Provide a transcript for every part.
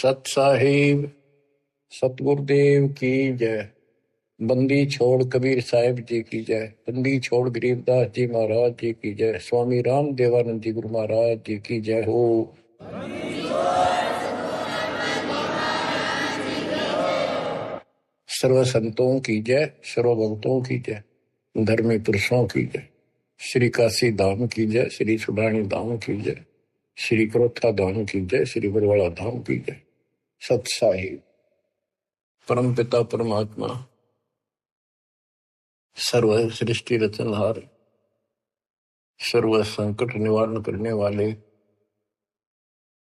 सत साहिब सतगुरुदेव की जय। बंदी छोड़ कबीर साहिब जी की जय। बंदी छोड़ गरीबदास जी महाराज जी की जय। स्वामी राम देवानंद जी गुरु महाराज जी की जय हो। सर्व संतों की जय, सर्व भक्तों की जय, धर्मी पुरुषों की जय। श्री काशी धाम की जय, श्री सुडानी धाम की जय, श्री क्रोथा धाम की जय, श्री बरवाड़ा धाम की जय। सत साहिब परम पिता परमात्मा सर्व सृष्टि रचनहार, सर्व संकट निवारण करने वाले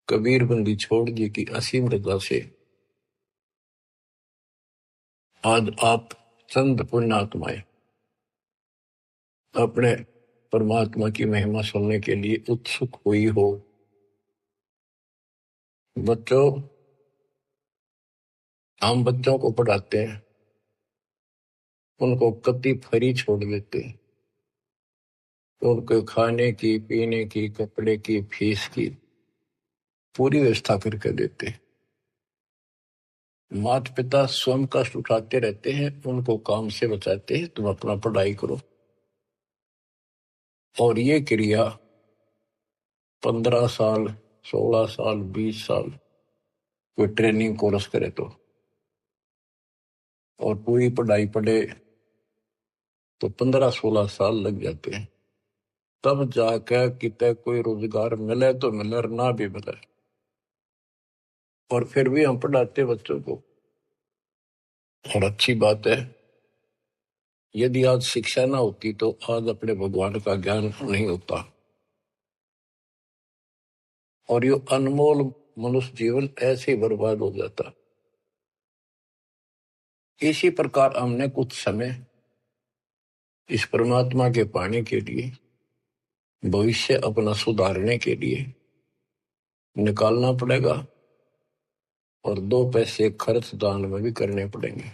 कबीर बंदी छोड़ जी की असीम रजा से आज आप चंद पुण्यात्माएं अपने परमात्मा की महिमा सुनने के लिए उत्सुक हुई हो। बच्चों, हम बच्चों को पढ़ाते हैं, उनको कति फ्री छोड़ देते हैं, उनको खाने की, पीने की, कपड़े की, फीस की पूरी व्यवस्था करके देते हैं। माता पिता स्वयं कष्ट उठाते रहते हैं, उनको काम से बचाते हैं, तुम अपना पढ़ाई करो। और ये क्रिया 15 साल, 16 साल, 20 साल कोई ट्रेनिंग कोर्स करे तो, और पूरी पढ़ाई पढ़े तो 15-16 साल लग जाते हैं। तब जाकर कितने कोई रोजगार मिले तो मिले, ना भी मिले। और फिर भी हम पढ़ाते बच्चों को। और अच्छी बात है, यदि आज शिक्षा ना होती तो आज अपने भगवान का ज्ञान नहीं होता, और ये अनमोल मनुष्य जीवन ऐसे ही बर्बाद हो जाता। इसी प्रकार हमने कुछ समय इस परमात्मा के पाने के लिए, भविष्य अपना सुधारने के लिए निकालना पड़ेगा, और 2 पैसे खर्च दान में भी करने पड़ेंगे,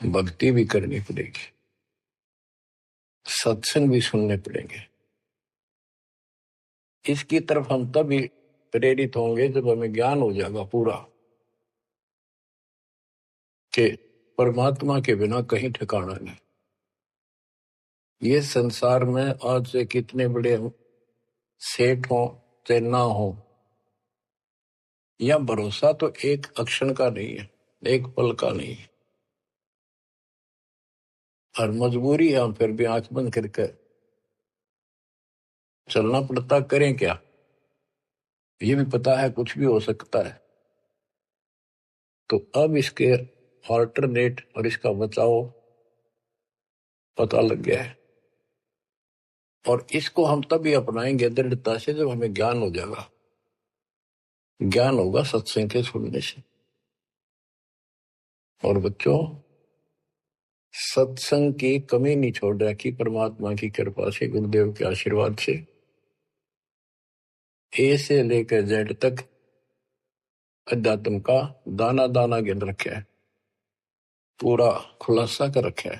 भक्ति भी करनी पड़ेगी, सत्संग भी सुनने पड़ेंगे। इसकी तरफ हम तभी प्रेरित होंगे जब हमें ज्ञान हो जाएगा पूरा कि परमात्मा के बिना कहीं ठिकाना नहीं। ये संसार में आज से कितने बड़े सेठ हो चाहे ना हो, या भरोसा तो एक अक्षण का नहीं है, एक पल का नहीं है। और मजबूरी है, हम फिर भी आंख बंद करके चलना पड़ता। करें क्या? ये भी पता है कुछ भी हो सकता है। तो अब इसके ऑल्टरनेट और इसका बचाव पता लग गया है, और इसको हम तभी अपनाएंगे दृढ़ता से जब हमें ज्ञान हो जाएगा। ज्ञान होगा सत्संग के सुनने से। और बच्चों, सत्संग की कमी नहीं छोड़ रखी परमात्मा की कृपा से, गुरुदेव के आशीर्वाद से। ए से लेकर जेड तक अध्यात्म का दाना दाना गिन रखा है, पूरा खुलासा कर रखा है।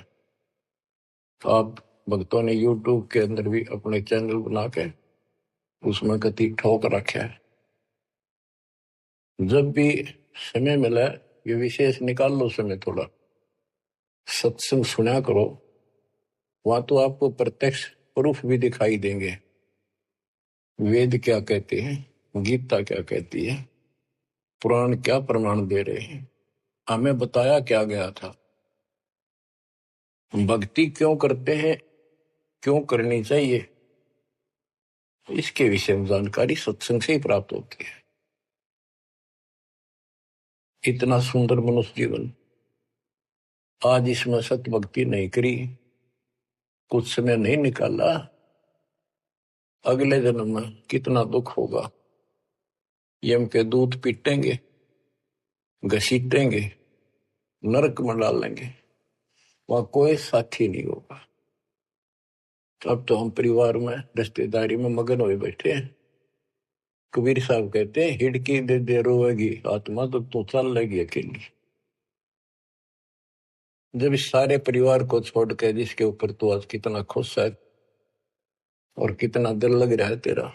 आप भक्तों ने यूट्यूब के अंदर भी अपने चैनल बना के उसमें कति ठोक रखा है। जब भी समय मिला, ये विशेष निकाल लो समय थोड़ा, सत्संग सुना करो। वहां तो आपको प्रत्यक्ष प्रूफ भी दिखाई देंगे। वेद क्या कहते हैं, गीता क्या कहती है, पुराण क्या प्रमाण दे रहे हैं, हमें बताया क्या गया था, भक्ति क्यों करते हैं, क्यों करनी चाहिए, इसके विषय में जानकारी सत्संग से ही प्राप्त होती है। इतना सुंदर मनुष्य जीवन, आज इसमें सत्य भक्ति नहीं करी, कुछ समय नहीं निकाला, अगले जन्म में कितना दुख होगा। यम के दूत पीटेंगे, घसीटेंगे, नरक में डालेंगे, वहां कोई साथी नहीं होगा। अब तो हम परिवार में, रिश्तेदारी में मगन हुए बैठे हैं। कबीर साहब कहते हैं, हिड़की दे दे रोएगी आत्मा तो तू चल लेगी अकेली। जब इस सारे परिवार को छोड़ के, जिसके ऊपर तू आज कितना खुश है और कितना दिल लग रहा है तेरा,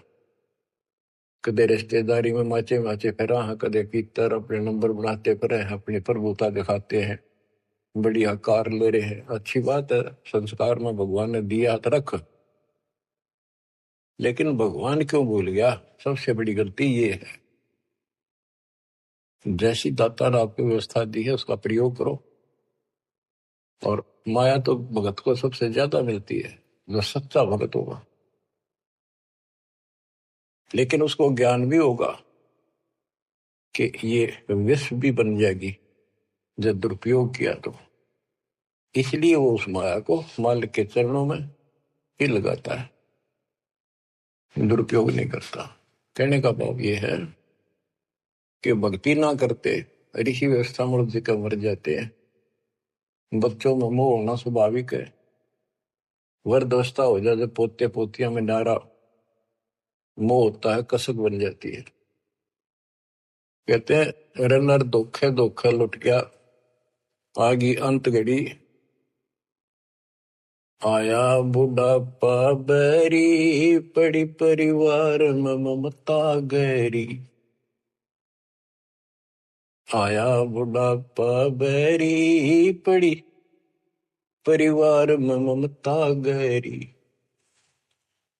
कदे रिश्तेदारी में माचे माचे फिरा है, कदे कीतर अपने नंबर बनाते फिरे हैं, अपनी प्रभुता दिखाते हैं, बढ़िया कार ले रहे हैं। अच्छी बात है, संस्कार में भगवान ने दिया तो रख, लेकिन भगवान क्यों भूल गया? सबसे बड़ी गलती ये है, जैसी दाता ने आपको व्यवस्था दी है उसका प्रयोग करो। और माया तो भगत को सबसे ज्यादा मिलती है, जो सच्चा भगत होगा, लेकिन उसको ज्ञान भी होगा कि ये विष भी बन जाएगी जब दुरुपयोग किया तो। इसलिए वो उस माया को मालिक के चरणों में ही लगाता है, दुरुपयोग नहीं करता। कहने का भाव ये है कि भक्ति ना करते ऋषि व्यवस्था मनुष्य का मर जाते हैं। बच्चों में मोह होना स्वाभाविक है, वृद्धावस्था हो जाए जब पोते पोतियां में नारा मोह होता है, कसक बन जाती है। कहते हैं रनर धोखे धोखे लुट गया, आगी अंत घड़ी आया बुढ़ापा बैरी, पड़ी परिवार में ममता गहरी। आया बुढ़ापा बैरी, पड़ी परिवार में ममता गहरी।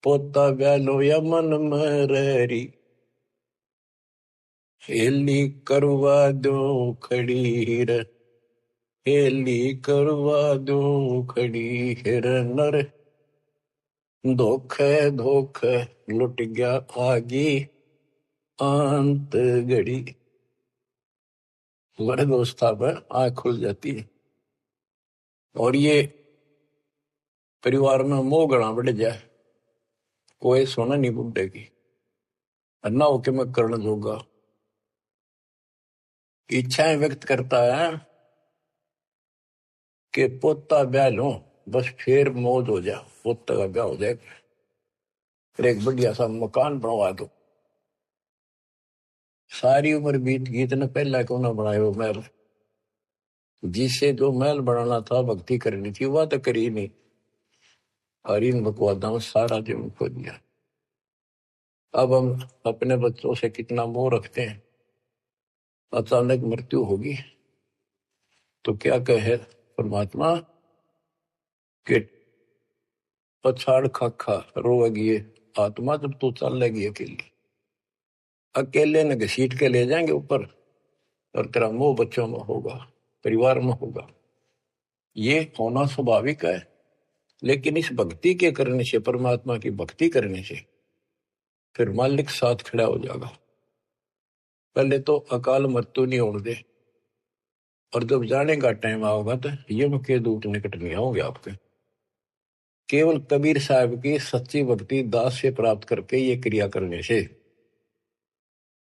पोता ब्यालो या मन मररी, हेली करवा दो खड़ी रे, हेली करवा दो खड़ी हिर नर। धोखे धोखे लुट गया आगी अंत घड़ी। वृद्ध अवस्था पर आंख खुल जाती है, और ये परिवार में मोह गणा बढ़ जाए, कोई सोना नहीं बुढ़े की, अन्ना होके मैं करना जोगा। इच्छाएं व्यक्त करता है कि पोता ब्याह लो, बस फिर मौज हो जाए, पोता का ब्याह हो जाए, फिर एक बढ़िया सा मकान बनवा दो। सारी उम्र बीत गई, इतने पहला क्यों ना बनाए वो महल? जिसे जो महल बनाना था, भक्ति करनी थी, वह तो करी नहीं, और इन बकवादा में सारा जीवन खो दिया। अब हम अपने बच्चों से कितना मोह रखते हैं, अचानक मृत्यु होगी तो क्या कहे परमात्मा कि पछाड़ खाखा रोएगी आत्मा जब तू चलेगी अकेली। अकेले ने घसीट के ले जाएंगे ऊपर, और तेरा मोह बच्चों में होगा, परिवार में होगा। ये होना स्वाभाविक है, लेकिन इस भक्ति के करने से, परमात्मा की भक्ति करने से, फिर मालिक साथ खड़ा हो जाएगा। पहले तो अकाल मृत्यु नहीं होने दे, और जब जाने का टाइम आओगा तो यम के दूत निकट नहीं आओगे आपके। केवल कबीर साहब की सच्ची भक्ति दास से प्राप्त करके ये क्रिया करने से,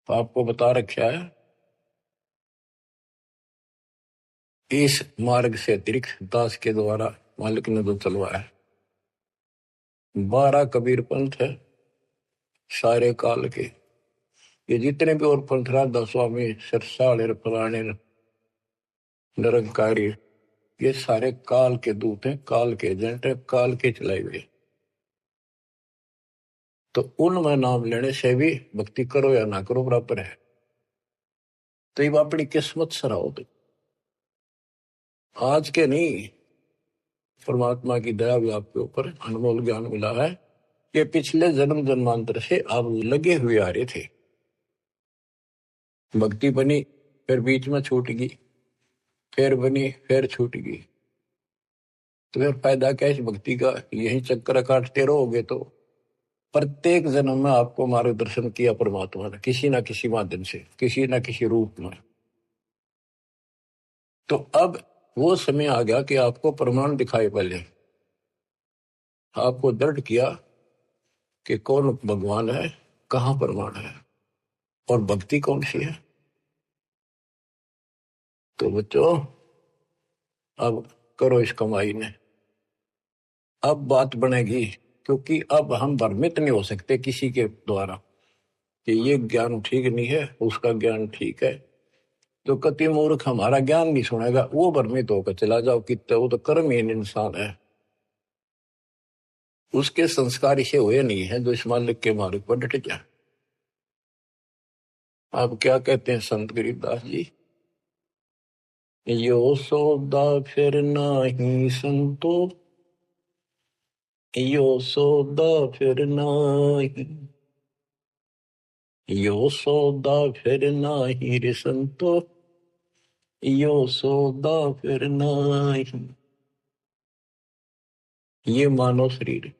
तो आपको बता रखा है इस मार्ग से अतिरिक्त दास के द्वारा मालिक ने जो चलवाया है। 12 कबीर पंथ है सारे काल के, ये जितने भी और पंथ राधा स्वामी सरसाल फलाने निरंकारी, ये सारे काल के दूत हैं, काल के एजेंट है, काल के चलाए हुए। तो उनमें नाम लेने से भी भक्ति करो या ना करो बराबर है। तो ये अपनी किस्मत सराहो। तो आज के नहीं, परमात्मा की दया भी आपके ऊपर अनमोल ज्ञान मिला है कि पिछले जन्म जन्मांतर से आप लगे हुए आ रहे थे। भक्ति बनी, फिर बीच में छूट गई, फिर बनी, फिर छूट गई, तो फिर फायदा क्या इस भक्ति का? यही चक्कर काटते रहोगे तो प्रत्येक जन्म में आपको मार्गदर्शन किया परमात्मा ने, किसी ना किसी माध्यम से, किसी ना किसी रूप में। तो अब वो समय आ गया कि आपको प्रमाण दिखाए, पहले आपको दृढ़ किया कि कौन भगवान है, कहां प्रमाण है, और भक्ति कौन सी है। तो बच्चों अब करो इस कमाई ने, अब बात बनेगी, क्योंकि अब हम भ्रमित नहीं हो सकते किसी के द्वारा कि ये ज्ञान ठीक नहीं है, उसका ज्ञान ठीक है। तो कति मूर्ख हमारा ज्ञान नहीं सुनेगा, वो भ्रमित होकर चला जाओ कितने, वो तो कर्महीन इंसान है, उसके संस्कार इसे हुए नहीं है जो इस मालिक के मार्ग पर डट जाए। आप क्या कहते हैं संत गरीबदास जी? यो सौदा फिर नाही संतो, यो सौदा फिर नाही, यो सौदा फिर नाही रे संतो, यो सौदा फिर नाही। ये मानव शरीर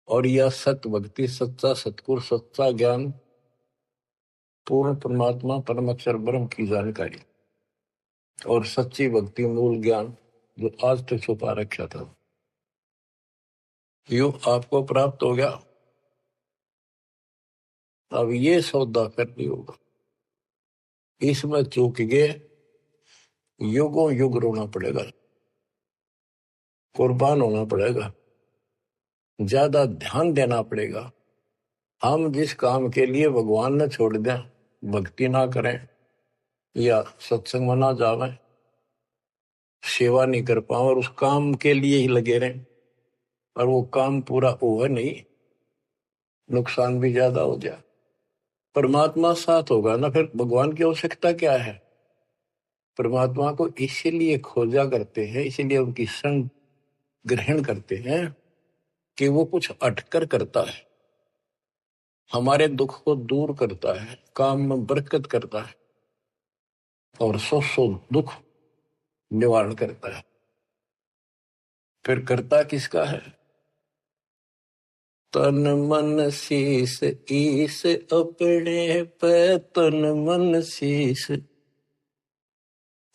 और यह सत भक्ति, सच्चा सतगुर, सच्चा ज्ञान, पूर्ण परमात्मा परम अक्षर ब्रह्म की जानकारी और सच्ची भक्ति मूल ज्ञान जो आज तक छुपा रखा था, यो आपको प्राप्त हो गया। अब ये सौदा करनी होगा, इसमें चूक गए युगों युग रोना पड़ेगा, कुर्बान होना पड़ेगा, ज्यादा ध्यान देना पड़ेगा। हम जिस काम के लिए भगवान ने छोड़ दिया, भक्ति ना करें या सत्संग में ना जावे, सेवा नहीं कर पाओ और उस काम के लिए ही लगे रहें और वो काम पूरा हुआ नहीं, नुकसान भी ज्यादा हो जाए, परमात्मा साथ होगा ना, फिर भगवान की आवश्यकता क्या है? परमात्मा को इसीलिए खोजा करते हैं, इसीलिए उनकी संग ग्रहण करते हैं कि वो कुछ अटकर करता है, हमारे दुख को दूर करता है, काम में बरकत करता है और सौ दुख निवारण करता है। फिर करता किसका है? तन मन शीस ईस अपने पे, तन मन शीस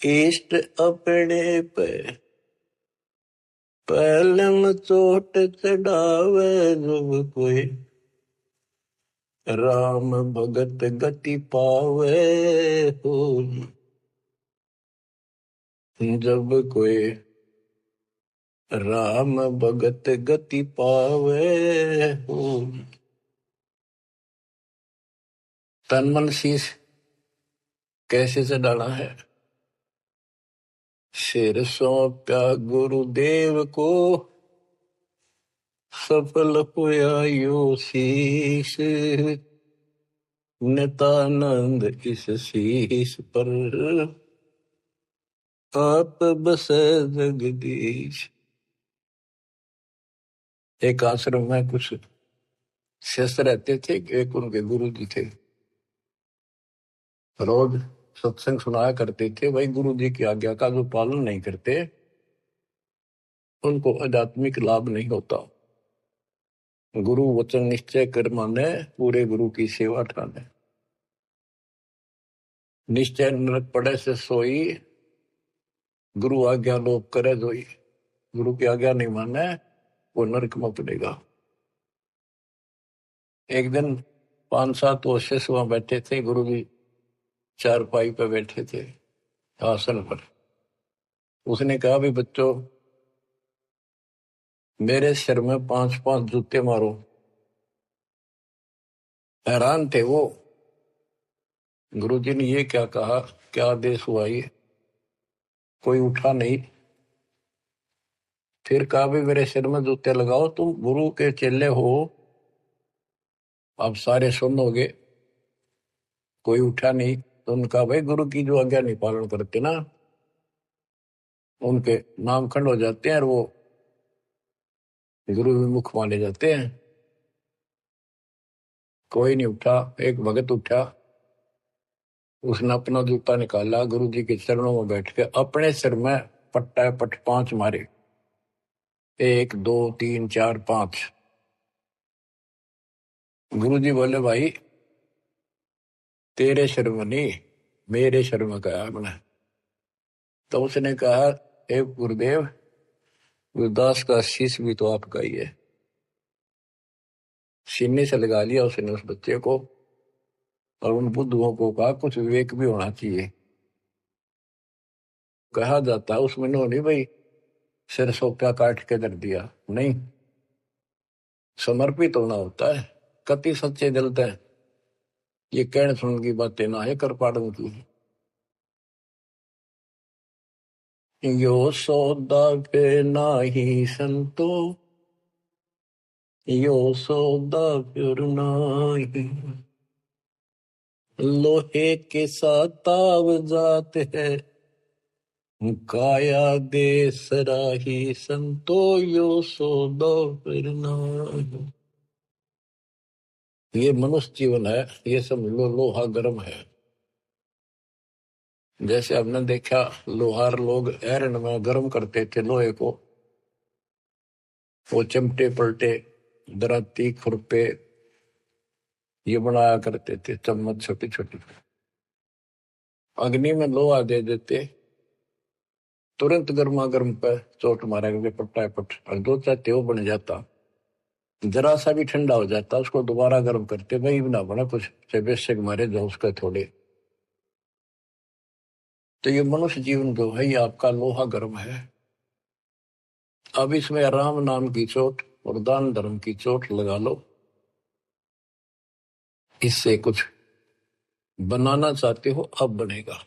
इष्ट अपने पे, पहलम चोट चढ़ावे जब कोई, राम भगत गति पावे हो, जब कोई राम भगत गति पावे हो। तन मन शीश कैसे से डाला है? सिर सौंपा गुरुदेव को, सफल हुआ यो शीश, नितानंद इस शीश पर आप बसे जगदीश। एक आश्रम में कुछ शिष्य रहते थे, एक उनके गुरु जी थे, रोज सत्संग सुनाया करते थे। भाई गुरु जी की आज्ञा का जो पालन नहीं करते उनको आध्यात्मिक लाभ नहीं होता। गुरु वचन निश्चय कर माने, पूरे गुरु की सेवा ठाने, निश्चय नरक पड़े से सोई, गुरु आज्ञा लोप करे जोई। गुरु की आज्ञा नहीं माने वो नरक में पड़ेगा। एक दिन 5-7 वर्ष वहां बैठे थे, गुरु जी चारपाई पे बैठे थे आसन पर। उसने कहा भी बच्चों मेरे सिर में 5-5 जूते मारो। हैरान थे वो, गुरुजी ने ये क्या कहा, क्या आदेश हुआ ये? कोई उठा नहीं। फिर कहा भी मेरे सिर में जूते लगाओ, तुम गुरु के चेले हो, अब सारे सुनोगे। कोई उठा नहीं। तो उनका भाई गुरु की जो आज्ञा नहीं पालन करते ना, उनके नाम खंड हो जाते हैं और वो गुरु विमुख माने जाते हैं। कोई नहीं उठा। एक भगत उठा, उसने अपना जूता निकाला, गुरु जी के चरणों में बैठ के अपने सिर में पट्टा पट 5 मारे। 1 2 3 4 5। गुरु जी बोले भाई तेरे सिर में नहीं, मेरे सिर में कहा हमने। तो उसने कहा हे गुरुदेव, गुरुदास का शीश भी तो आपका ही है। सीने से लगा लिया उसने उस बच्चे को और उन बुद्धुओं को कहा कुछ विवेक भी होना चाहिए। कहा जाता है उसमें नहीं भाई सिर सोप्या काट के दर दिया, नहीं, समर्पित होना होता है। कति सच्चे जलते हैं, ये कहने सुन की बातें ना है कर पाड़न की। यो सौदा पे नाही संतो, यो सौदा फिर नाही, लोहे के साथ ताव जात है, काया दे सराही संतो यो सौदो फिर नाहि। ये मनुष्य जीवन है, ये सब लोहा गर्म है। जैसे हमने देखा लोहार लोग एरन में गर्म करते थे लोहे को, वो चिमटे पलटे दराती खुरपे ये बनाया करते थे, चम्मच छोटी छोटी। अग्नि में लोहा दे देते, तुरंत गर्मा गर्म पे चोट मारेंगे पट्टा पट, और दो चाहते वो बन जाता। जरा सा भी ठंडा हो जाता उसको दोबारा गर्म करते, वही ना बना कुछ से बेशक मारे जो उसके थोड़े। तो ये मनुष्य जीवन जो है ये आपका लोहा गर्म है। अब इसमें राम नाम की चोट और दान धर्म की चोट लगा लो, इससे कुछ बनाना चाहते हो अब बनेगा।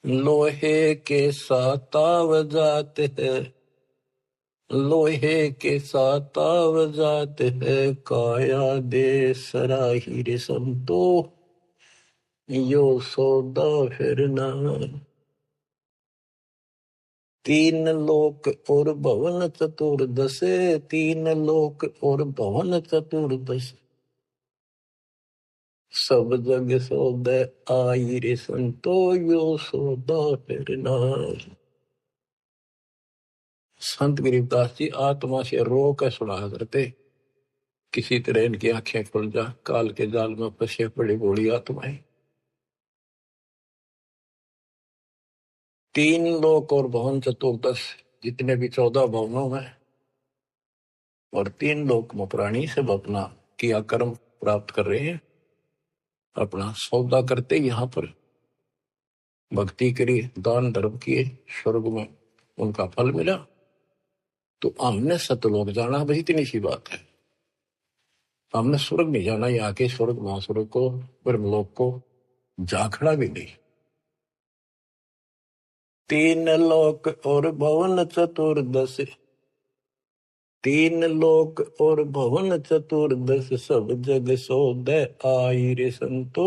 लोहे के साथ ताव जाते हैं, लोहे के साथ ताव जाते हैं, काया दे सराही रे संतो यो सौदा फिर ना। तीन लोक और भवन चतुर्दश, तीन लोक और भवन चतुर्दश, सब जग सौदे आई रे संतो यो सौदा फिर ना। संत गरीबदास जी आत्मा से रो कर सुना करते, किसी तरह इनकी आंखें खुल जा, काल के जाल में फंसे पड़ी बूढ़ी आत्माएं। तीन लोक और भवन चतुर्दश, जितने भी 14 भवनों में और तीन लोक में प्राणी सब अपना किया कर्म प्राप्त कर रहे हैं, अपना सौदा करते यहाँ पर भक्ति करी, दान धर्म किए, स्वर्ग में उनका फल मिला। तो हमने सतलोक जाना, बस इतनी सी बात है। हमने स्वर्ग नहीं जाना, यहाँ के स्वर्ग महास्वर्ग को ब्रह्मलोक को झांकना भी नहीं। तीन लोक और भवन चतुर्दश, तीन लोक और भवन चतुर्दश, सब जग सौदे आई रे संतो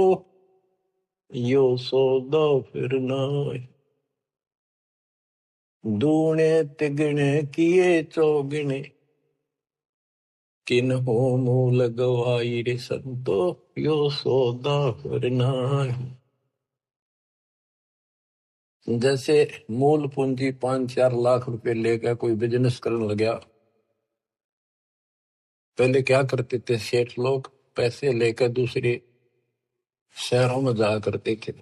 यो सौदा फिर नाहि। दूणे तिगणे किए चौगुने, किन हो मूल गवाई रे संतो यो सौदा फिर नाहि। जैसे मूल पूंजी 5-4 लाख रुपए लेकर कोई बिजनेस करने लगा, पहले क्या करते थे सेठ लोग, पैसे लेकर दूसरे शहरों में जाया करते थे,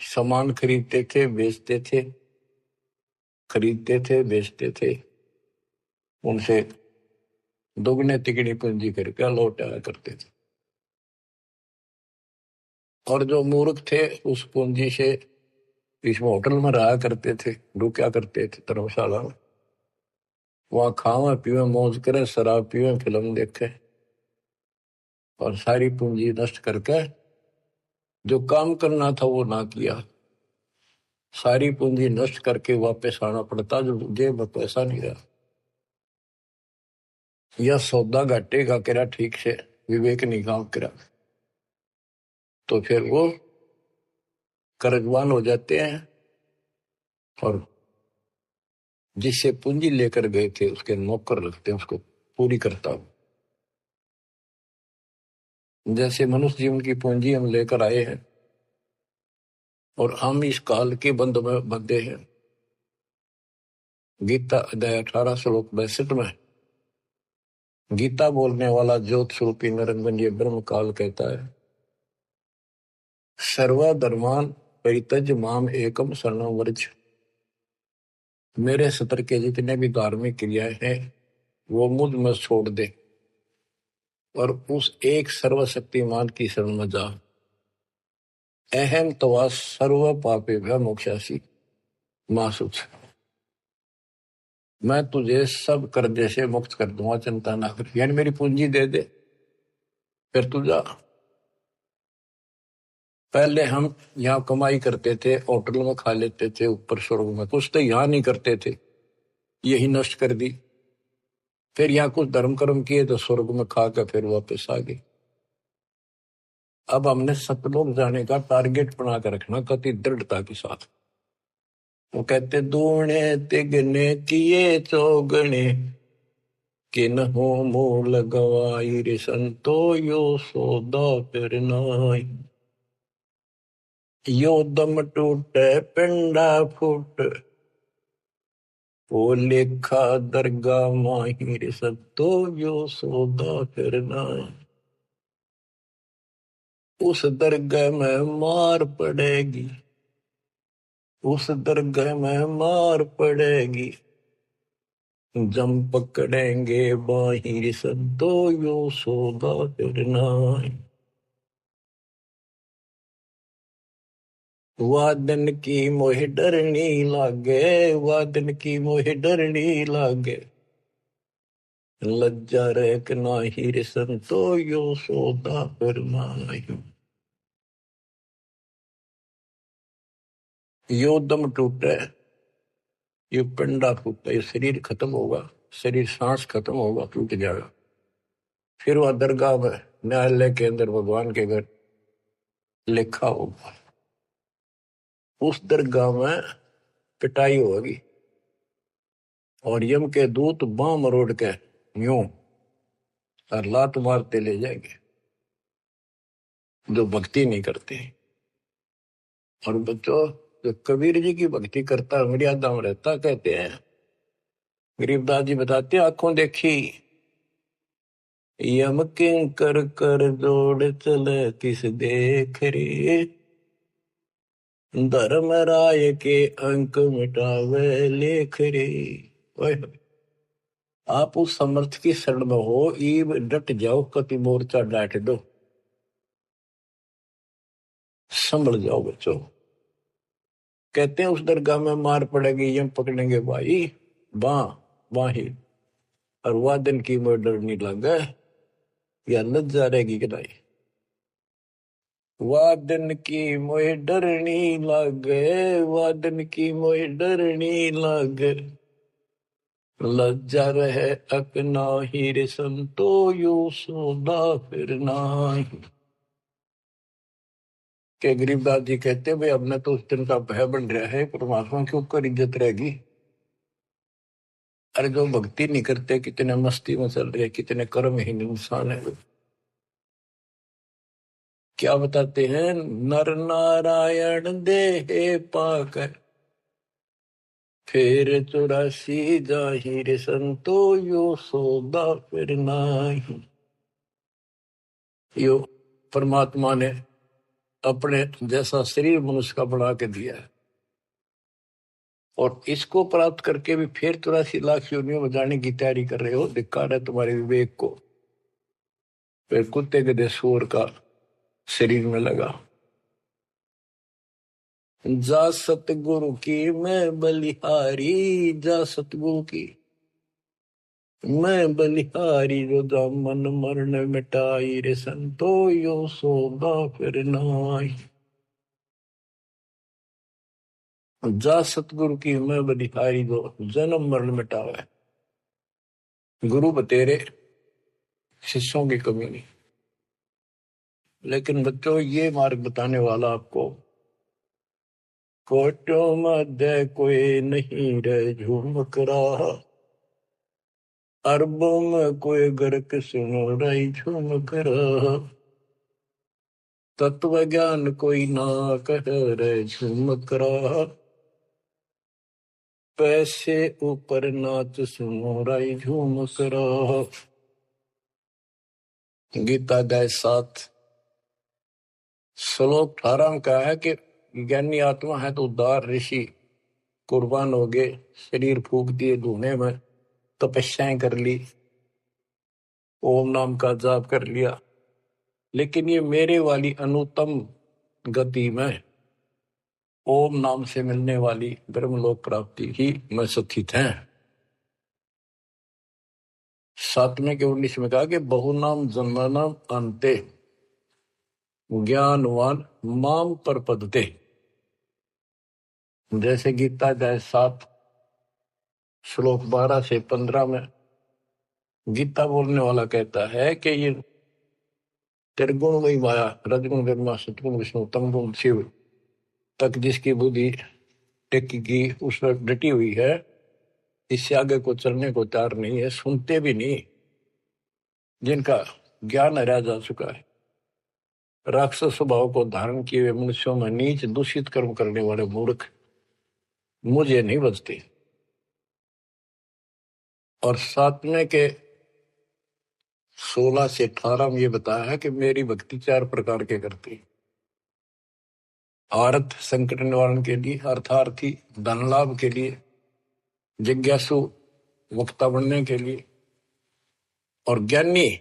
सामान खरीदते थे बेचते थे, खरीदते थे बेचते थे, उनसे दोगुने तिगुनी पूंजी करके लौट आया करते थे। और जो मूर्ख थे उस पूंजी से इस होटल में रहा करते थे, रुका करते थे धर्मशाला में, वहां खावे पीवे मौज करे, शराब पीवे, फिल्म देखे, और सारी पूंजी नष्ट करके जो काम करना था वो ना किया, सारी पूंजी नष्ट करके वापस आना पड़ता, जो जेब में पैसा नहीं रहा। यह सौदा घाटे का करा ठीक से, विवेक नहीं काम करा, तो फिर वो कर्जवान हो जाते हैं, और जिससे पूंजी लेकर गए थे उसके नौकर रखते हैं, उसको पूरी करता हूं। जैसे मनुष्य जीवन की पूंजी हम लेकर आए हैं, और हम इस काल के बंध में बंधे हैं। गीता अध्याय 18 श्लोक 62 में गीता बोलने वाला ज्योत स्वरूपी निरंजन ये ब्रह्म काल कहता है, सर्वधर्मान परित्यज माम एकम शरणं व्रज। मेरे सतर के जितने भी धार्मिक क्रियाएं हैं वो मुझ में छोड़ दे, और उस एक सर्वशक्तिमान की शरण में जा। अहम तवा सर्व पापेभ्य मोक्षासी मासुच, मैं तुझे सब कर्जे से मुक्त कर दूंगा, चिंता ना कर। यानी मेरी पूंजी दे दे, फिर तू जा। पहले हम यहाँ कमाई करते थे, होटल में खा लेते थे, ऊपर स्वर्ग में कुछ तो यहाँ नहीं करते थे, यही नष्ट कर दी। फिर यहाँ कुछ धर्म कर्म किए तो स्वर्ग में खा कर फिर वापस आ गए। अब हमने सतलोक जाने का टारगेट बना कर रखना कति दृढ़ता के साथ। वो कहते दूने तिगने किए चौगने किन हो मूल गवाई रे संतो यो सौदा फिर नाई। यो दम टूटे पिंडा फूट वो लेखा दरगा माहिर सत्तो यो सौदा फिर नाई। उस दरगाह में मार पड़ेगी, उस दरगाह में मार पड़ेगी, जम पकड़ेंगे बाहिर सद्दो यो सौदा करना। वादन की मोह डरनी लागे, वादन की मोह डरनी लागे, लज्जा रेक नाहिर संतो यो सौदा करना। यो दम टूटे, ये पिंडा फूटा, ये शरीर खत्म होगा, शरीर सांस खत्म होगा, टूट जाएगा। फिर वह दरगाह में न्यायालय के अंदर भगवान के घर लिखा होगा। उस दरगाह में पिटाई होगी और यम के दूत बां मरोड़ के यूं और लात मारते ले जाएंगे जो भक्ति नहीं करते। और बच्चों, जो कबीर जी की भक्ति करता मर्यादा में रहता, कहते हैं गरीबदास जी बताते, आंखों देखी यम किंकर कर जोड़ चले किस देख रे, धर्म राय के अंक मिटावे लेख रे। आप उस समर्थ की शरण में हो, ईब डट जाओ, कति मोर्चा डांट दो, संभल जाओ बच्चों। कहते हैं उस दरगाह में मार पड़ेगी, यम पकड़ेंगे भाई बाही, और वादन की मोह डरनी लगे, या लज्जा रहेगी कि नहीं। वादन की मोह डरनी लगे, वादन की मोह डरनी लगे, लज्जा रहे अकना हीर संतो यो सौदा फिर नाही। के गरीबदास जी कहते भाई हमने तो उस दिन का भय बन रहा है, परमात्मा के ऊपर इज्जत रहेगी। अरे जो भक्ति नहीं करते कितने मस्ती में चल रहे, कितने कर्महीन इंसान है। क्या बताते हैं, नर नारायण देह पाकर फिर 84 जाहिर संतो यो सौदा फिर नाही। यो परमात्मा ने अपने जैसा शरीर मनुष्य का बना के दिया है, और इसको प्राप्त करके भी फिर 84 लाख योनियों में जाने की तैयारी कर रहे हो। धिक्कार है तुम्हारे विवेक को। फिर कुत्ते गधे सूअर का शरीर में लगा। जा सतगुरु की मैं बलिहारी, जा सतगुरु की मैं बलिहारी, जो दामन मरण मिटाई रे संतो यो सौदा फिर नाई। जा सतगुरु की मैं बलिहारी, जो जन्म मरण मिटावे। गुरु बतेरे, शिष्यों की कमी नहीं। लेकिन बच्चों, ये मार्ग बताने वाला आपको, कोटों मध्य कोई नहीं रे झूमक रहा, अरबों में कोई गर्क सुनो रही झूमक रहा, तत्व ज्ञान कोई ना कह रे झूमक रहा, पैसे ऊपर नाच सुनो रही झूमक रहा। गीता अध्याय 7 श्लोक 18 में कहा है कि ज्ञानी आत्मा है तो उद्धार ऋषि कुर्बान हो गए, शरीर फूक दिए धुएं में, तपस्याएं कर ली, ओम नाम का जाप कर लिया, लेकिन ये मेरे वाली अनुत्तम गति में ओम नाम से मिलने वाली ब्रह्मलोक प्राप्ति ही में स्थित है। 7वें के 19 में कहा कि बहुनाम जन्मनाम अंते ज्ञानवान माम पर पदते। जैसे गीता अध्याय 7 श्लोक 12 से 15 में गीता बोलने वाला कहता है कि ये त्रिगुण वही माया, रजगुण ब्रह्मा, सतगुण विष्णु, तमगुण शिव तक जिसकी बुद्धि टेकी की उस पर डटी हुई है, इससे आगे को चलने को तैयार नहीं है, सुनते भी नहीं। जिनका ज्ञान हरा जा चुका है, राक्षस स्वभाव को धारण किए हुए मनुष्यों में नीच दूषित कर्म करने वाले मूर्ख मुझे नहीं बचते। और 7वें के 16 से 18 में ये बताया है कि मेरी भक्ति 4 प्रकार के करती। आर्थ संकट निवारण के लिए, अर्थार्थी धन लाभ के लिए, जिज्ञासु वक्ता बनने के लिए, और ज्ञानी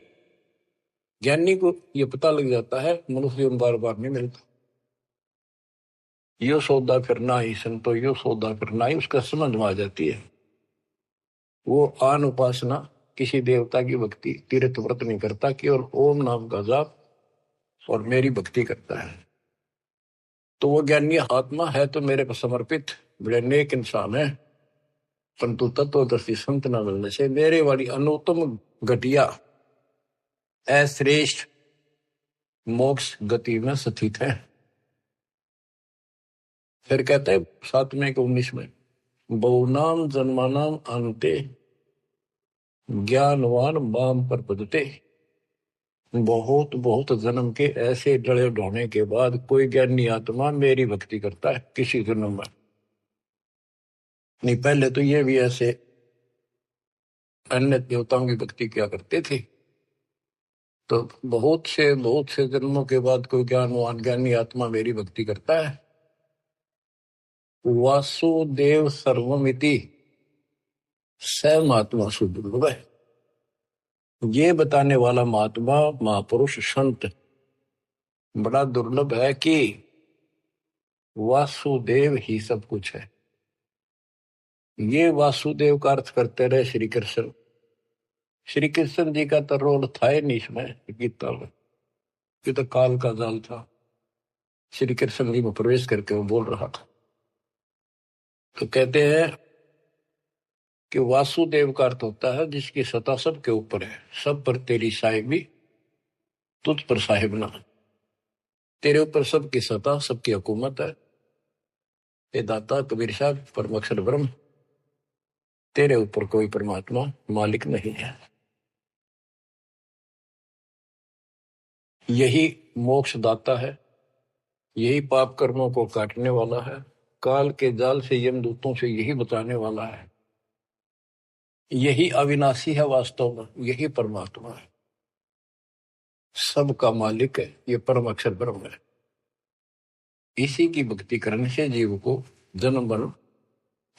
ज्ञानी को ये पता लग जाता है मनुष्य बार बार नहीं मिलता। यो सौदा फिर ना ही संतो, यो सौदा फिर ना ही, उसका समझ में आ जाती है। वो आन उपासना, किसी देवता की भक्ति, तीर्थ व्रत नहीं करता, केवल ओम नाम का जाप और मेरी भक्ति करता है। तो वो ज्ञानी आत्मा है तो मेरे को समर्पित बड़े नेक इंसान है, परंतु तत्वदर्शी संत न मिलने से मेरे वाली अनुत्तम घटिया अश्रेष्ठ मोक्ष गति में स्थित है। फिर कहते हैं 7वें के 19 में, बहुनाम जन्मानाम अंते ज्ञानवान माम पर पदते। बहुत बहुत जन्म के ऐसे डले ढोने के बाद कोई ज्ञानी आत्मा मेरी भक्ति करता है किसी जन्म में। नहीं, पहले तो ये भी ऐसे अन्य देवताओं की भक्ति क्या करते थे। तो बहुत से जन्मों के बाद कोई ज्ञानवान ज्ञानी आत्मा मेरी भक्ति करता है। वासुदेव सर्वमिति स महात्मा सुदुर्लभ है। ये बताने वाला महात्मा महापुरुष संत बड़ा दुर्लभ है कि वासुदेव ही सब कुछ है। ये वासुदेव का अर्थ करते रहे श्री कृष्ण। श्री कृष्ण जी का तो रोल था ही नहीं इसमें गीता में, ये तो काल का जाल था। श्री कृष्ण जी में प्रवेश करके वो बोल रहा था। तो कहते हैं कि वासुदेव का अर्थ होता है जिसकी सत्ता सबके ऊपर है, सब पर तेरी साहिबी, तुझ पर साहिब ना। तेरे ऊपर सबकी सत्ता, सबकी हुकूमत है। ये दाता कबीर साहब परम अक्षर ब्रह्म, तेरे ऊपर कोई परमात्मा मालिक नहीं है। यही मोक्ष दाता है, यही पाप कर्मों को काटने वाला है, काल के जाल से यमदूतों से यही बचाने वाला है। यही अविनाशी है, वास्तव में यही परमात्मा है, सबका मालिक है, ये परम अक्षर ब्रह्म है। इसी की भक्ति करने से जीव को जन्म मरण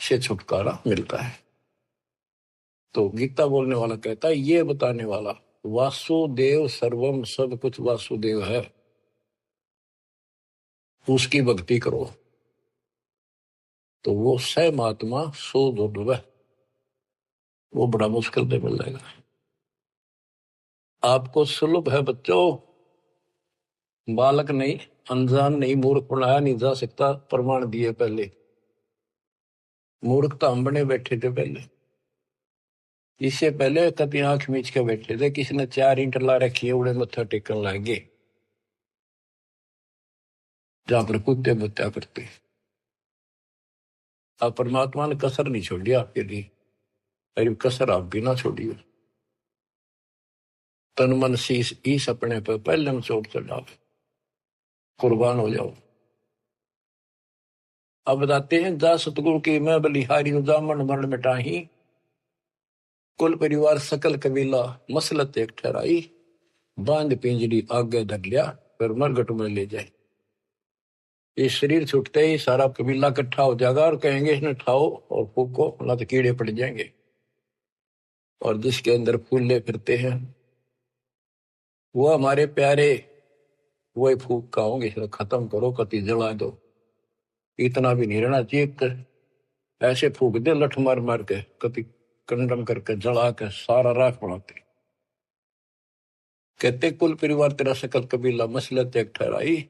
से छुटकारा मिलता है। तो गीता बोलने वाला कहता है, ये बताने वाला वासुदेव सर्वम, सब कुछ वासुदेव है, उसकी भक्ति करो तो वो स महात्मा सो दुर्लभ है, वो बड़ा मुश्किल से मिल जाएगा। आपको सुलभ है बच्चों, बालक नहीं, अनजान नहीं, मूर्ख बनाया नहीं जा सकता, प्रमाण दिए पहले। मूर्ख तो हम बने बैठे थे पहले, इससे पहले कभी आंख मीच के बैठे थे, किसी ने 4 ईंट ला रखी है, उड़े मत्था टेकन लागे जहां पर कुत्ते बत्या करते। अब परमात्मा ने कसर नहीं छोड़ी आपके लिए, अरे कसर आप भी ना छोड़िए। तन मन शीश ईस अपने पर पहले में चोट चढ़ाओ, कुर्बान हो जाओ। अब बताते हैं, जा सतगुरु की मैं बलिहारी जामन मरण मिटाही, कुल परिवार सकल कबीला मसलत एक ठहराई, बांध पिंजरी आगे धर लिया, फिर मरगट में ले जाए। ये शरीर छूटते ही सारा कबीला इकट्ठा हो जाएगा और कहेंगे इसने ठाओ और फूको, ना तो कीड़े पड़ जाएंगे। और जिसके अंदर फूले फिरते हैं वो हमारे प्यारे, वही फूक का होंगे, खत्म करो, कति जला दो। इतना भी नहीं रहना चाहिए, ऐसे फूक दे लठ मार मार के, कति कंडम करके जला के सारा राख बनाते। कहते कुल परिवार तेरा सकल कबीला मसलत एक ठहराई,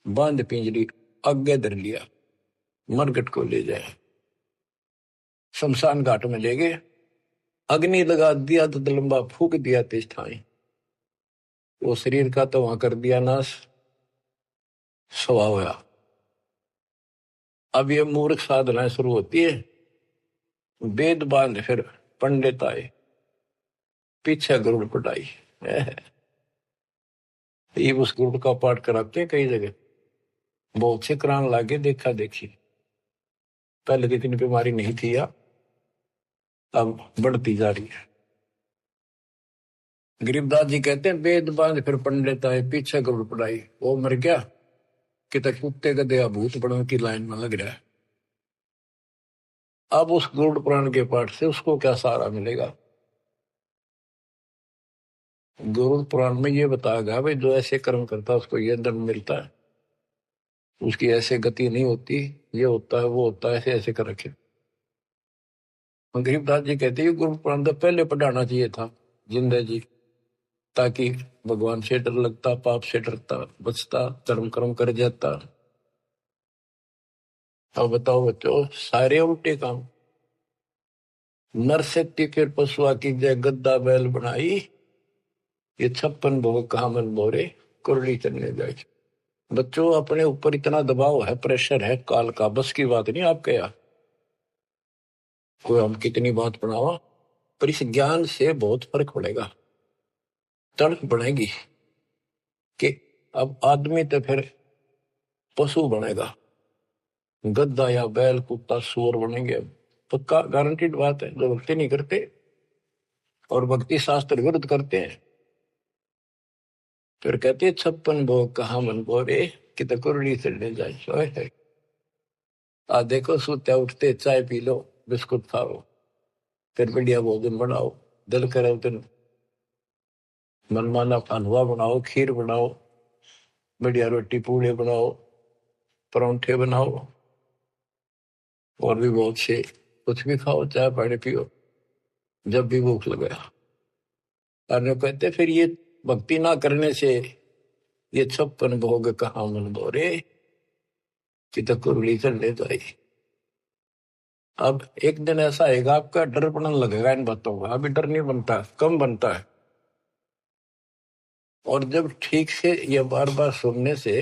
बांध पिंजरी आगे धर लिया, मरगट को ले जाए, शमशान घाट में ले गए। अग्नि लगा दिया तो लंबा फूक दिया तेज ठाई, वो शरीर का तो वहां कर दिया नाश, स्वभाव होया। अब ये मूर्ख साधना शुरू होती है, वेद बांध फिर पंडित आए, पीछे गरुड़ पटाई। ये उस गरुड़ का पाठ कराते हैं कई जगह, बहुत से करान लागे देखा देखी। पहले तो इतनी बीमारी नहीं थी या अब बढ़ती जा रही है। गरीबदास जी कहते हैं वेद बांध फिर पंडित आए, पीछे गरुड़ पटाई। वो मर गया कि तक कुत्ते का दया भूत बड़ों की लाइन में लग रहा है। अब उस गरुड़ पुराण के पाठ से उसको क्या सहारा मिलेगा? गरुड़ पुराण में ये बताया गया भाई जो ऐसे कर्म करता है उसको ये दंड मिलता है, उसकी ऐसे गति नहीं होती, ये होता है वो होता है, ऐसे ऐसे कर रखे। गरीबदास जी कहते हैं गुरु पुराण तो पहले पढ़ाना चाहिए था जिंदा जी, ताकि भगवान से डर लगता, पाप से डरता, बचता, धर्म कर्म कर जाता। अब बताओ बच्चों, सारे उल्टे काम। नर से फिर पशुआ की जय गद्दा बैल बनाई, ये 56 भोग कहा मन बोरे, कुरली चलने जाए। बच्चों अपने ऊपर इतना दबाव है, प्रेशर है काल का, बस की बात नहीं आपके यहाँ। कोई हम कितनी बात बनावा, पर इस ज्ञान से बहुत फर्क पड़ेगा, तड़प बढ़ेगी कि अब आदमी तो फिर पशु बनेगा, गद्दा या बैल कुत्ता सूअर बनेंगे। पक्का गारंटीड बात है। जो भक्ति नहीं करते और भक्ति शास्त्र विरुद्ध करते हैं, फिर कहते हैं 56 भोग कहा मन बोरे, कि तो कुरली चढ़ने जाए। आ देखो सोते उठते चाय पी लो, बिस्कुट खाओ, फिर बढ़िया भोजन बनाओ, दिल करे तो मनमाना हलवा बनाओ, खीर बनाओ, बढ़िया रोटी पूड़े बनाओ, परोंठे बनाओ, और भी बहुत से कुछ भी खाओ, चाय पानी पियो जब भी भूख लगे। और कहते फिर ये भक्ति ना करने से ये 56 भोग कहा मन बोरे, कि तो कुरली चढ़ने जाए। अब एक दिन ऐसा आएगा आपका डर पड़ने लगेगा इन बातों का। अभी डर नहीं बनता, कम बनता है। और जब ठीक से ये बार बार सुनने से,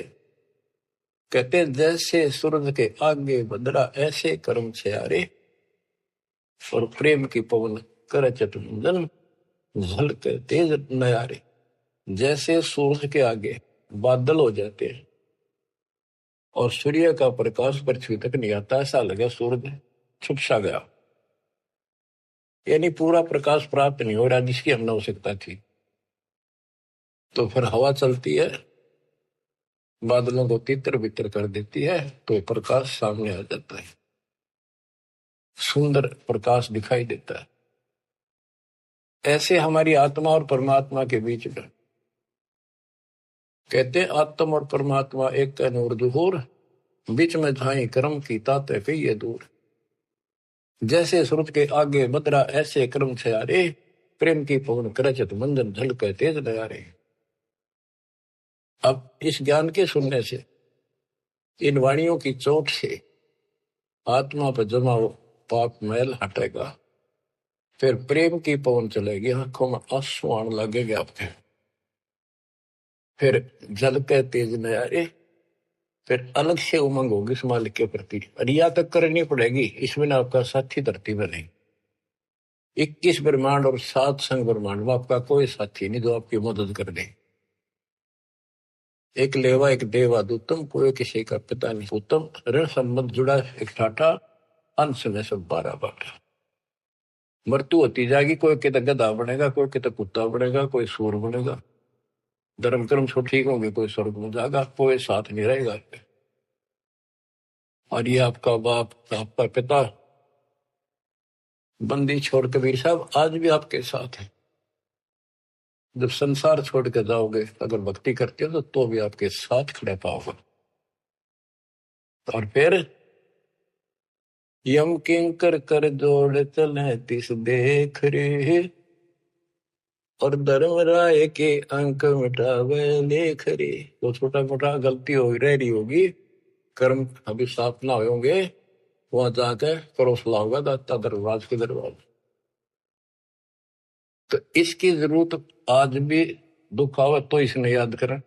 कहते जैसे सूरज के आगे बदरा ऐसे कर्म से आरे, और प्रेम की पवन कर चतुंजन झलक तेज नयारे। जैसे सूरज के आगे बादल हो जाते हैं और सूर्य का प्रकाश पृथ्वी तक नहीं आता, ऐसा लगे सूरज छुप सा गया, यानी पूरा प्रकाश प्राप्त नहीं हो रहा जिसकी हमने आवश्यकता थी। तो फिर हवा चलती है, बादलों को तितर बितर कर देती है, तो प्रकाश सामने आ जाता है, सुंदर प्रकाश दिखाई देता है। ऐसे हमारी आत्मा और परमात्मा के बीच में, कहते हैं आत्मा और परमात्मा एक का नूर दुहूर, बीच में झाई कर्म की ताते कहिए दूर। जैसे सूरज के आगे बदरा ऐसे कर्म से आरे, प्रेम की पवन करचत मंजन झलक तेज नयारे। अब इस ज्ञान के सुनने से, इन वाणियों की चोट से आत्मा पर जमा हो पाप मैल हटेगा, फिर प्रेम की पवन चलेगी, आंखों में आंसू आने लगेंगे आपके, फिर जल के तेज नयारे, फिर अलग से उमंग होगी इस मालिक के प्रति। रिया तक करनी पड़ेगी, इसमें आपका साथी धरती में नहीं। 21 ब्रह्मांड और 7 संग ब्रह्मांड में आपका कोई साथी नहीं जो आपकी मदद कर दे। एक लेवा एक देवा दूतम, कोई किसी का पिता नहीं पूतम, ऋण संबंध जुड़ा एक ठाठा, अंश में सब 12 बाटा। मृत्यु होती जाएगी, कोई कितना गधा बनेगा, कोई कितना कुत्ता बनेगा, कोई सूर बनेगा, धर्म कर्म सब ठीक होंगे, कोई स्वर्ग में जाएगा, कोई साथ नहीं रहेगा। और ये आपका बाप, आपका पिता, बंदी छोड़ कबीर साहब आज भी आपके साथ है। जब संसार छोड़ के जाओगे, अगर भक्ति करते हो तो भी आपके साथ खड़े पाओगे। और फिर यम किंकर कर जोड़ चले तिस देख रे, और धर्म राय के अंक मिटावे लेख रे। तो छोटा मोटा गलती हो रह रही होगी, कर्म अभी साफ ना होंगे, वहां जाके करो सलाह होगा दाता दरबार के दरबार। तो इसकी जरूरत आज भी दुख आवे तो इसने याद करें।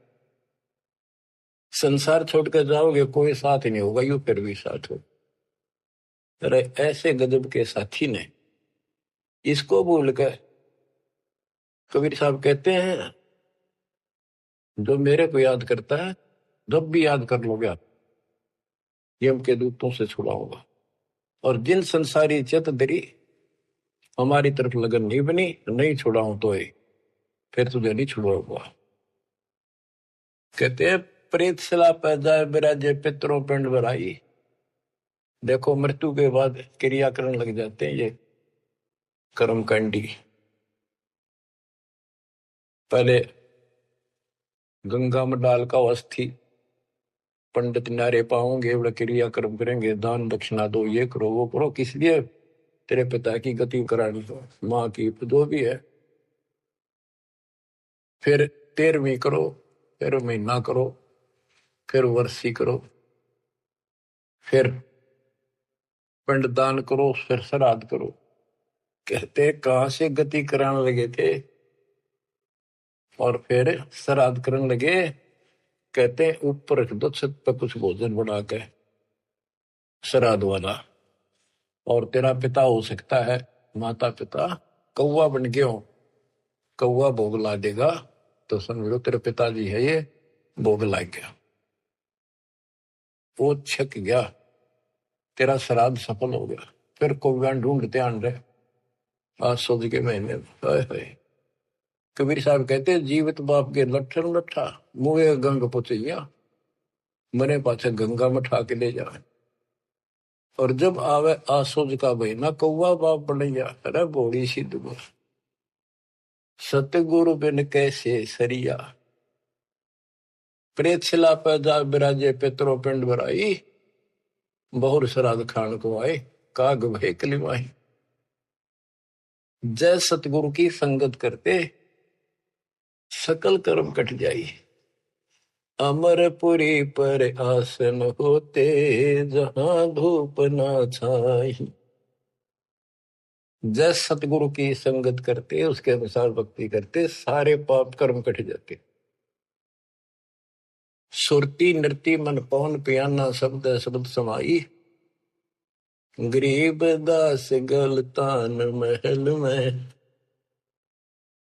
संसार छोड़ कर जाओगे कोई साथ ही नहीं होगा, यू फिर भी साथ हो। अरे ऐसे गजब के साथी ने इसको भूल कर, कबीर साहब कहते हैं जो मेरे को याद करता है जब भी याद कर लोगे आप, यम के दूतों से छुड़ाऊंगा। और जिन संसारी चित दरी हमारी तरफ लगन नहीं बनी, नहीं छुड़ाऊं तो फिर तुझे नहीं छुड़ाऊंगा। कहते हैं प्रेत सला पै जाए बिराजे पितरों पिंड भराई। देखो मृत्यु के बाद क्रिया करने लग जाते हैं ये कर्मकांडी। पहले गंगा में डाल का अस्थि पंडित नारे पाओगे, बड़ा क्रिया कर्म करेंगे, दान दक्षिणा दो, ये करो वो करो, किस लिए? तेरे पिता की गति करानी हो, माँ की जो भी है। फिर 13वीं करो, फिर महीना करो, फिर वर्षी करो, फिर पिंडदान करो, फिर श्राद्ध करो। कहते कहां से गति कराने लगे थे और फिर श्राद्ध करने लगे। कहते ऊपर रख दो छत पर कुछ भोजन बना के श्राद्ध वाला, और तेरा पिता हो सकता है माता पिता कौवा बन गए हो, कौवा भोग ला देगा तो समझ लो तेरे पिताजी है ये, भोग ला गया, वो छक गया, तेरा श्राद्ध सफल हो गया। फिर कौवा ढूंढते आन रहे आज सोच के महीने। कबीर साहब कहते जीवित बाप के लट्ठन लट्ठा मुए गंग पुचैया, मरे पाछे गंगा में ठा के ले जाए। और जब आवे आसोज का महीना कौवा बाप बनैया। अरे बोड़ी सी दुआ सतगुरु बिन कैसे सरिया, प्रेत शिला पर जा बिराजे पितरों पिंड भराई, बहुर श्राद्ध खान को आए काग भय कलिमाई। जय सतगुरु की संगत करते सकल कर्म कट जाई, अमरपुरी पर आसन होते जहां धूप ना छाई। जय सतगुरु की संगत करते, उसके अनुसार भक्ति करते, सारे पाप कर्म कट जाते। सुरती नृती मन पवन पियाना शब्द शब्द समाई, गरीब दास गलतान महल में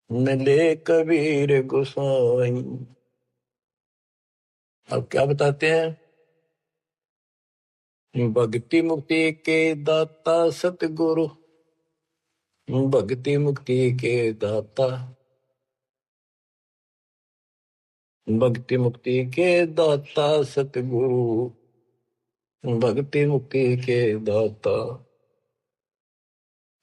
मिले कबीर गोसाई। अब क्या बताते हैं? भक्ति मुक्ति के दाता सतगुरु, भक्ति मुक्ति के दाता, भक्ति मुक्ति के दाता सतगुरु, भक्ति मुक्ति के दाता।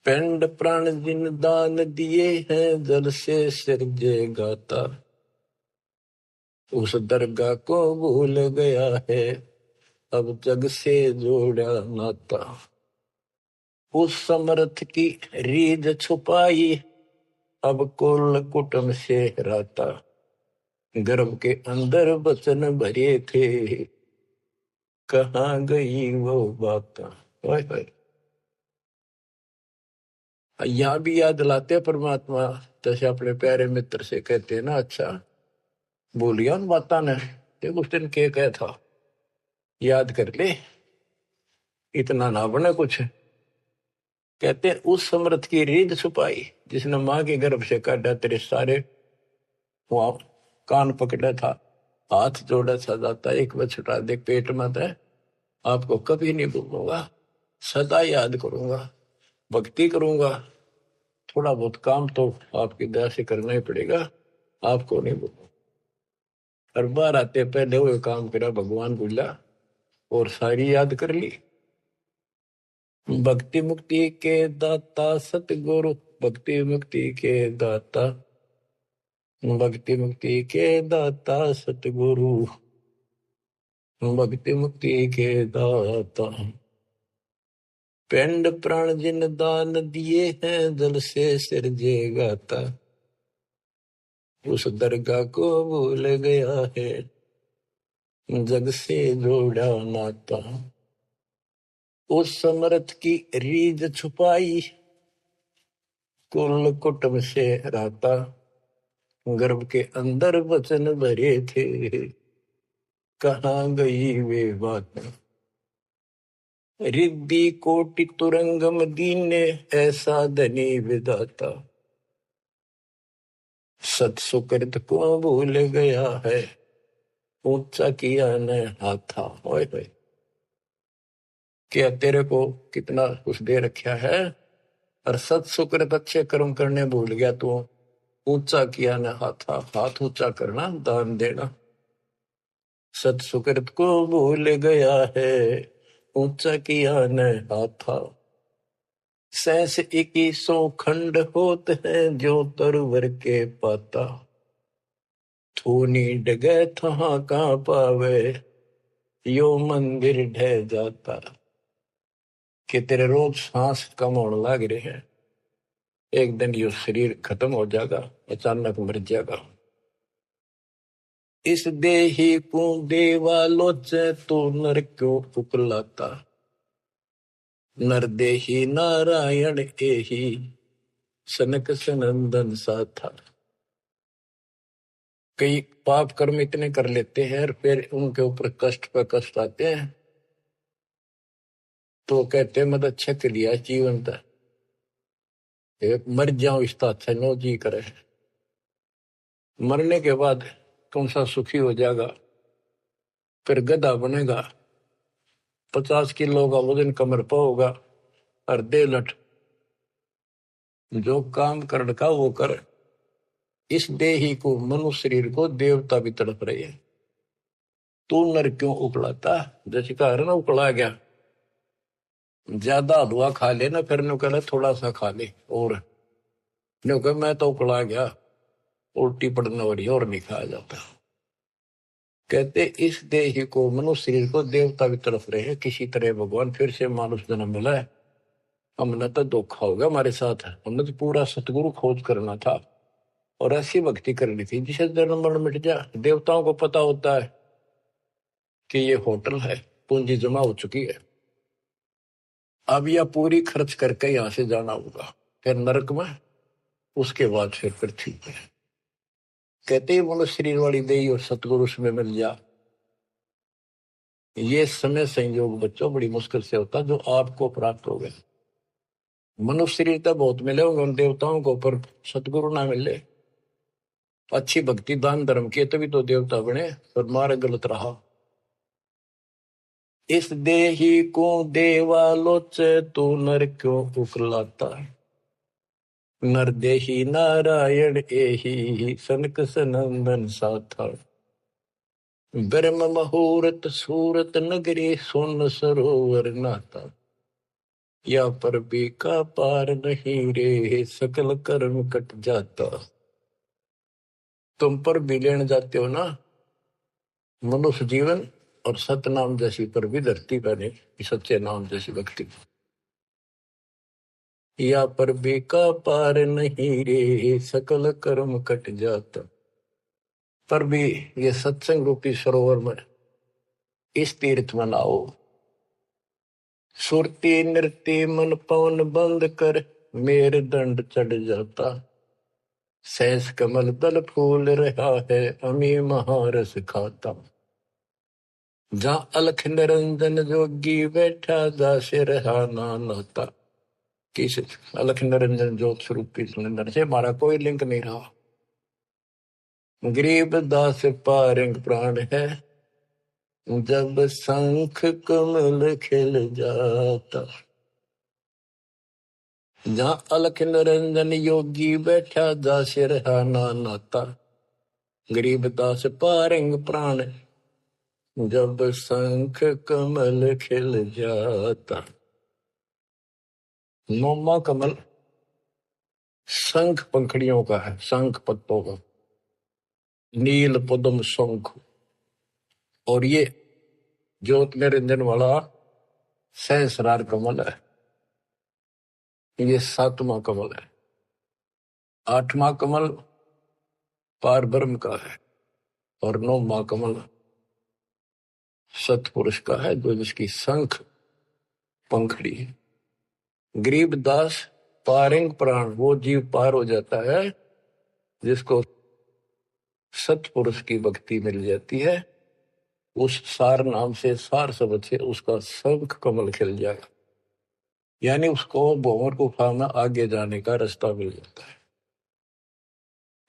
पिंड प्राण जिन दान दिए हैं जल से सिरजे गाता, उस दरगाह को भूल गया है अब जग से जोड़ा नाता। उस समर्थ की रीझ छुपाई अब कुल कुटुंब से राता, गर्भ के अंदर बचन भरे थे कहाँ गई वो बात। यहाँ भी याद दिलाते परमात्मा, जैसे अपने प्यारे मित्र से कहते हैं ना, अच्छा बोलिया उन बाता ने, देख उस दिन क्या कहा था, याद कर ले, इतना ना बने कुछ। कहते हैं उस समर्थ की रीढ़ छुपाई जिसने माँ के गर्भ से काटा, तेरे सारे वहां कान पकड़ा था, हाथ जोड़ा था, जाता एक बार छुटा दे पेट में था, आपको कभी नहीं भूलूंगा, सदा याद करूंगा, भक्ति करूंगा, थोड़ा बहुत काम तो आपकी दया से करना ही पड़ेगा, आपको नहीं भूलूंगा। हर बार आते पहले वो काम करा भगवान भूला और सारी याद कर ली। भक्ति मुक्ति के दाता सतगुरु, भक्ति मुक्ति के दाता, भक्ति मुक्ति के दाता सतगुरु, भक्ति मुक्ति के दाता। पिंड प्राण जिन दान दिए हैं जल से सिरजे गाता, उस दरगाह को भूल गया है जग से जोड़ा नाता। उस समर्थ की रीझ छुपाई कुल कुटुंब से राता, गर्भ के अंदर वचन भरे थे, कहाँ गई वे बात। रिद्धि कोटि तुरंगम दीने, ऐसा धनी विधाता। सत सुकृत को भूल गया है, ऊंचा किया न हाथा। ओए होए, क्या तेरे को कितना कुछ दे रखा है, और सत सुकृत अच्छे कर्म करने भूल गया तू। ऊंचा किया न हाथा, हाथ ऊंचा करना, दान देना। सत सुकृत को भूल गया है, ऊंचा किया न हाथा। सहस 2100 खंड होत है, जो तरवर के पाता। थूनी डगे थहा कहाँ पावे, यो मंदिर ढह जाता। कि तेरे रोज सांस कम होने लग रहे हैं, एक दिन यो शरीर खत्म हो जाएगा, अचानक मर जाएगा। इस देही को देवा लोचे, तो नर क्यों उकलाता। नर देही नारायण एही, सनक सनंदन सा था। कई पाप कर्म इतने कर लेते हैं और फिर उनके ऊपर कष्ट पर कष्ट आते हैं, तो कहते हैं मत अच्छा कर लिया जीवन था, मर जाओ इस अच्छा नो जी करे। मरने के बाद कौन सा सुखी हो जाएगा, फिर गधा बनेगा, 50 किलो का वजन कमर पर होगा, और दे लट जो काम कर का वो कर। इस देही को, मनुष्य शरीर को देवता भी तड़प रहे हैं, तू नर क्यों उकलाता। जैसे कहा ना उकला गया, ज्यादा हलवा खा ले ना, फिर नु कहला थोड़ा सा खा ले, और नु कह मैं तो उकला गया, उल्टी पड़ने वाली और नहीं खाया जाता। कहते इस देह को, मनुष्य शरीर को देवता भी तरफ रहे हैं, किसी तरह भगवान फिर से मानुष जन्म मिला है। हमने तो धोखा होगा हमारे साथ, हमने तो पूरा सतगुरु खोज करना था और ऐसी भक्ति करनी थी जिसे जन्म मरण मिट जा। देवताओं को पता होता है कि ये होटल है, पूंजी जमा हो चुकी है, अब यह पूरी खर्च करके यहां से जाना होगा, फिर नरक में, उसके बाद फिर पृथ्वी पे। कहते ही मनुष्य शरीर वाली देही और सतगुरु में मिल जा। ये समय संयोग बच्चों बड़ी मुश्किल से होता जो आपको प्राप्त हो गए। मनुष्य शरीर तो बहुत मिले होंगे उन देवताओं को, पर सतगुरु ना मिले, अच्छी भक्ति दान धर्म किए तभी तो देवता बने, पर मार्ग गलत रहा। इस देही को देवा लोचे, तो नर क्यों उकलाता। नर देही नारायण एही, सनक सनंदन साथा। ब्रह्म मुहूर्त सूरत नगरी, सुन सरोवर नाता। या पर भी का पार नहीं रे, सकल कर्म कट जाता। तुम पर भी लेने जाते हो ना मनुष्य जीवन, और सतनाम जैसी पर भी धरती बने, सच्चे नाम जैसी भक्ति। या पर भी का पार नहीं रे, सकल कर्म कट जाता। पर भी ये सत्संग रूपी सरोवर में, इस तीर्थ में लाओ। सुरती नृत्य मन पवन बंद कर, मेरे दंड चढ़ जाता। सहस कमल दल फूल रहा है, अमी महारस खाता। जहाँ अलख निरंजन जोगी बैठा, दासे रहा नाता। किस अलख निरंजन ज्योत स्वरूप की सुनिंदर से हमारा कोई लिंक नहीं रहा। गरीब दास पारंग प्राण है, जब शंख कमल खिल जाता। जहाँ अलख निरंजन योगी बैठा, दासे रहा नाता। गरीब दास पारंग प्राण, जब शंख कमल खिल जाता। नौमा कमल शंख पंखड़ियों का है, शंख पत्तों का, नील पद्म शंख। और ये ज्योत निरंजन वाला सहस्रार कमल है, ये 7वां कमल है। 8वां कमल पार ब्रह्म का है, और 9वां कमल सतपुरुष का है, जो जिसकी शंख पंखड़ी है। गरीब दास पारंग प्राण वो जीव पार हो जाता है जिसको सतपुरुष की भक्ति मिल जाती है। उस सार नाम से, सार शब्द से उसका शंख कमल खिल जाएगा, यानी उसको भंवर गुफा में आगे जाने का रास्ता मिल जाता है।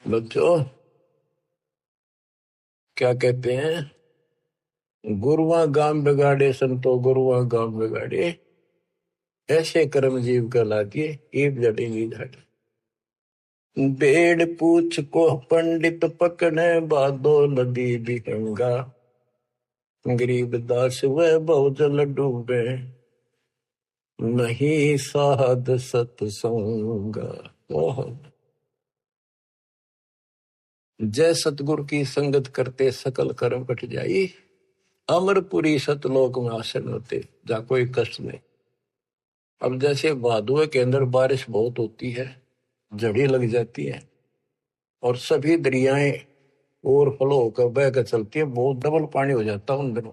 बच्चों क्या कहते हैं, गुरुआ गाम बिगाड़े संतो गुरुआ गाम बिगाड़े, ऐसे कर्म जीव कहलाती एक जड़ेगी झाड़ी। बेड़ पूछ को पंडित पकड़े बादो नदी बिहंगा, गरीब दास वह बहुजल डूबे नहीं साध सत्संग। जय सतगुरु की संगत करते सकल कर्म कट जाई, अमरपुरी सतलोक में आसन होते जा कोई कष्ट नहीं। अब जैसे भादुए के अंदर बारिश बहुत होती है, जड़ी लग जाती है और सभी दरियाएं ओवरफ्लो होकर बह कर चलती है, बहुत डबल पानी हो जाता है उन दिनों।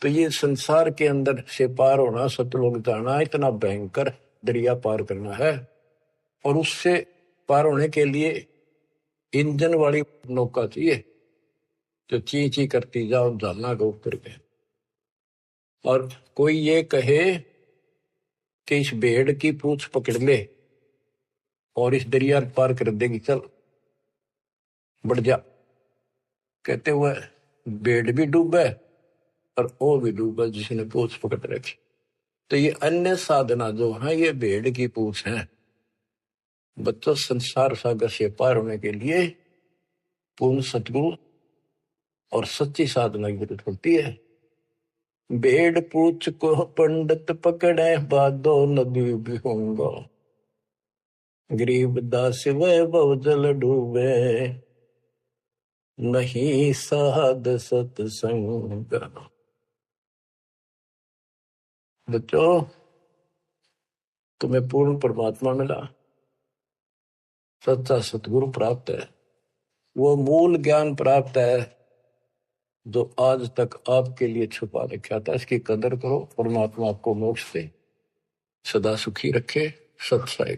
तो ये संसार के अंदर से पार होना, सतलोक जाना, इतना भयंकर दरिया पार करना है। और उससे पार होने के लिए इंजन वाली नौका चाहिए जो ची ची करती जाओ झालना के ऊपर के। और कोई ये कहे कि इस भेड़ की पूंछ पकड़ ले और इस दरिया पार कर देगी, चल बढ़ जा, कहते हुए भेड़ भी डूबे और वो भी डूबा जिसने पूंछ पकड़ रखी। तो ये अन्य साधना जो है ये भेड़ की पूंछ है। बच्चों संसार सागर से पार होने के लिए पूर्ण सतगुरु और सच्ची साधना की जरूरत होती है। भेड़ पूछ को पंडित पकड़े बादो नदी भी होंगे, गरीब दास वह बहुजल डूबे नहीं साध सत्संग। बच्चों तुम्हें पूर्ण परमात्मा मिला, सच्चा सतगुरु प्राप्त है, वो मूल ज्ञान प्राप्त है जो आज तक आपके लिए छुपा रखा था। इसकी कदर करो, परमात्मा आपको मोक्ष दे, सदा सुखी रखे। सत्संग।